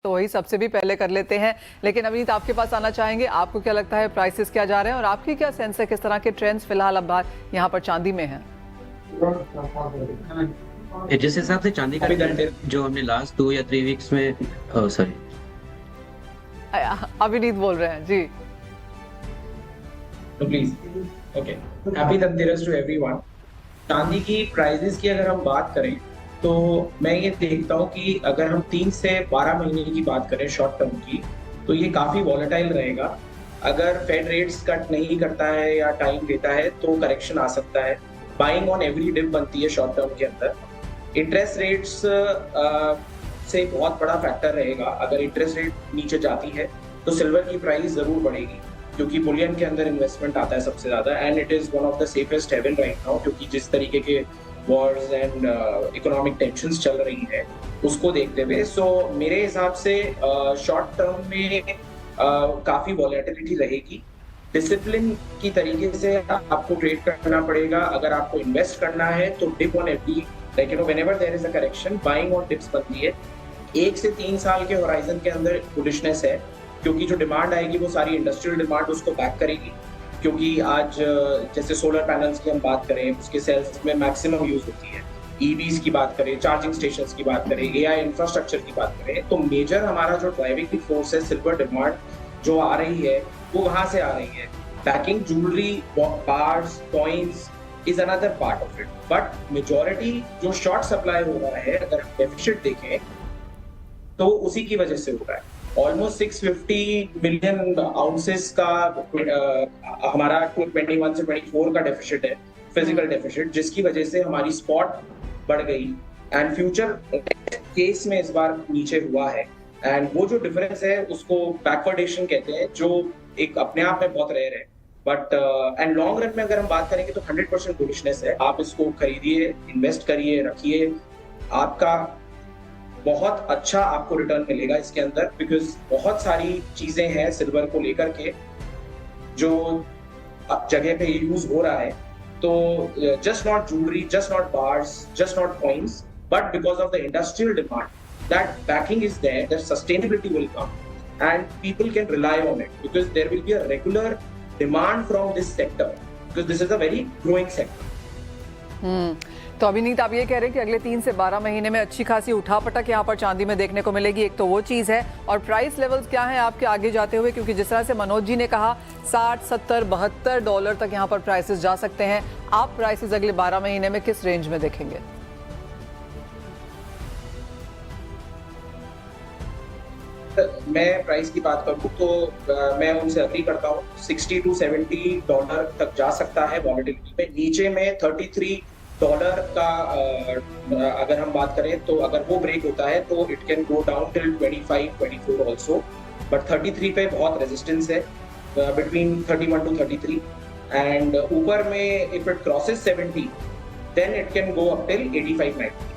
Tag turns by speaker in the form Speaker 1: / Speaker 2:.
Speaker 1: तो वही सबसे भी पहले कर लेते हैं। लेकिन अविनीत, आपके पास आना चाहेंगे, आपको क्या लगता है प्राइसेस क्या जा रहे हैं और आपकी क्या सेंस है, किस तरह के ट्रेंड्स फिलहाल अब यहाँ पर चांदी में हैं?
Speaker 2: जिस हिसाब से चांदी का जो हमने लास्ट 2 या 3 वीक्स में सॉरी
Speaker 1: अविनीत बोल रहे हैं जी।
Speaker 3: Please okay, happy Dhanteras to everyone. चांदी की प्राइसेस की अगर हम बात करें तो मैं ये देखता हूँ कि अगर हम 3 से 12 महीने की बात करें शॉर्ट टर्म की, तो ये काफी वॉलेटाइल रहेगा। अगर फेड रेट्स कट नहीं करता है या टाइम लेता है तो करेक्शन आ सकता है। बाइंग ऑन एवरी डिप बनती है शॉर्ट टर्म के अंदर। इंटरेस्ट रेट्स से बहुत बड़ा फैक्टर रहेगा। अगर इंटरेस्ट रेट नीचे जाती है तो सिल्वर की प्राइस जरूर बढ़ेगी, क्योंकि बुलियन के अंदर इन्वेस्टमेंट आता है सबसे ज्यादा, and it is one of the safest haven right now, क्योंकि जिस तरीके के वॉर्स एंड इकोनॉमिक टेंशंस चल रही हैं उसको देखते हुए। सो मेरे हिसाब से शॉर्ट टर्म में काफी वॉलेटिलिटी रहेगी। डिसिप्लिन की तरीके से आपको ट्रेड करना पड़ेगा। अगर आपको इन्वेस्ट करना है तो dip on FD, like whenever there is a correction, buying on dips बनती है। 1 से 3 साल के होराइजन के अंदर बुलिशनेस है, क्योंकि जो डिमांड आएगी वो सारी इंडस्ट्रियल डिमांड उसको बैक करेगी। क्योंकि आज जैसे सोलर पैनल्स की हम बात करें, उसके सेल्स में मैक्सिमम यूज होती है। ईवीज की बात करें, चार्जिंग स्टेशंस की बात करें, एआई इंफ्रास्ट्रक्चर की बात करें, तो मेजर हमारा जो ड्राइविंग फोर्स है सिल्वर डिमांड जो आ रही है वो वहां से आ रही है। Packing, jewellery, bars, coins is another part of it, but majority जो शॉर्ट सप्लाई हो रहा है, अगर हम डेफिसिट देखें तो उसी की वजह से हो रहा है। ऑलमोस्ट 650 मिलियन आउंसेस का हमारा 21 से 24 का डेफिसिट है, फिजिकल डेफिसिट, जिसकी वजह से हमारी स्पॉट बढ़ गई एंड फ्यूचर केस में इस बार नीचे हुआ है। एंड वो जो डिफरेंस है उसको बैकवर्डेशन कहते हैं, जो एक अपने आप में बहुत रेयर है। बट एंड लॉन्ग रन में अगर हम बात करेंगे तो 100% बुलिशनेस है। आप इसको खरीदिए, इन्वेस्ट करिए, रखिए, आपका बहुत अच्छा आपको रिटर्न मिलेगा इसके अंदर, बिकॉज बहुत सारी चीजें हैं सिल्वर को लेकर के जो जगह पे यूज हो रहा है। तो just not jewellery, just not bars, just not coins, but because of the industrial demand, that backing is there, that sustainability will come and people can rely on it, because there will be a regular demand from this sector, because this is a very growing sector.
Speaker 1: तो अविनीत, आप ये कह रहे हैं कि अगले 3 से 12 महीने में अच्छी खासी उठापटक यहाँ पर चांदी में देखने को मिलेगी। एक तो वो चीज़ है, और प्राइस लेवल्स क्या हैं आपके आगे जाते हुए, क्योंकि जिस तरह से मनोज जी ने कहा 60, 70, $72 तक यहाँ पर प्राइसेस जा सकते हैं। आप प्राइसेस अगले 12 महीने में किस रेंज में देखेंगे?
Speaker 3: मैं प्राइस की बात करूं तो मैं उनसे अग्री करता हूं। $60 to $70 तक जा सकता है वॉलेटिलिटी में। नीचे में $33 का अगर हम बात करें तो अगर वो ब्रेक होता है तो it can go down till 25, 24 also, but 33 पे बहुत रेजिस्टेंस है, बिटवीन 31 to 33, एंड ऊपर में if it crosses 70 then it can go up till 85, 90।